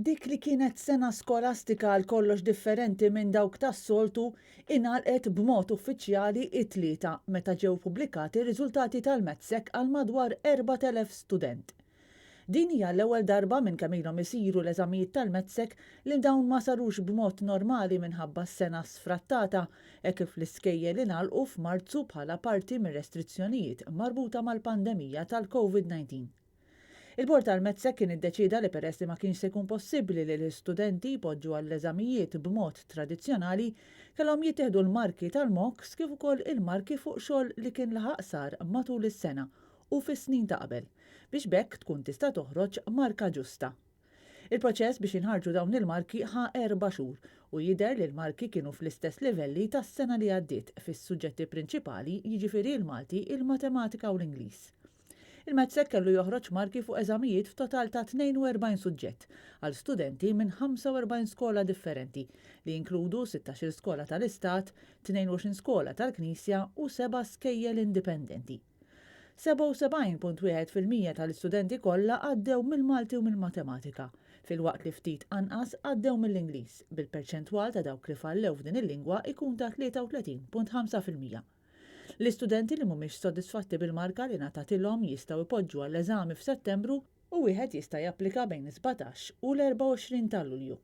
Dik li kienet sena skolastika għal kollox differenti minn dawk tas-soltu ingħalqet b'mod uffiċjali it-tlieta meta ġew pubblikati r-riżultati tal-Metzek għal madwar 4,000 student. Din hija l-ewwel darba minn kemm ilhom isiru l-eżamijiet tal-Metzek li dawn ma sarux b'mod normali minħabba s-sena sfrattata hekk kif l-iskejjel ingħalqu f'Marzu bħala parti mir-restrizzjonijiet marbuta mal-pandemija tal-COVID-19. Il-Bord tal-Metzek kien iddeċida li peress li ma kienx se jkun possibbli li l-istudenti jpoġġu għall-eżamijiet b'mod tradizzjonali kellhom jittieħdu l-marki tal-MOOCs kif ukoll il-marki fuq xogħol li kien laħaq sar matul is-sena u fis-snin ta' qabel biex bekk tkun tista' toħroġ marka ġusta. Il-proċess biex inħarġu dawn il-marki ħa 4 xhur u jidher li l-marki kienu fl-istess livelli tas-sena li għaddiet fis-suġġetti prinċipali jiġifieri l-Malti, il-Matematika u l-Ingliż. Il-Metzek kellu joħroġ marki fuq eżamijiet f'total ta' 42 suġġett għal studenti minn 45 skola differenti li jinkludu 16 skola tal-Istat, 22 skola tal-Knisja u 7 skejjel indipendenti. 77.1% tal-istudenti kollha għaddew mill-Malti u mill-Matematika, filwaqt li ftit anqas għaddew mill-Ingliż bil-perċentwal ta' dawk li fallew f'din il-lingwa ikun ta' 33.5%. L-istudenti li mhumiex sodisfatti bil-marka li ngħatatilhom jistgħu jpoġġu għall-eżami f'Settembru u wieħed jista' japplika bejn 17 u l-24 ta' Lulju.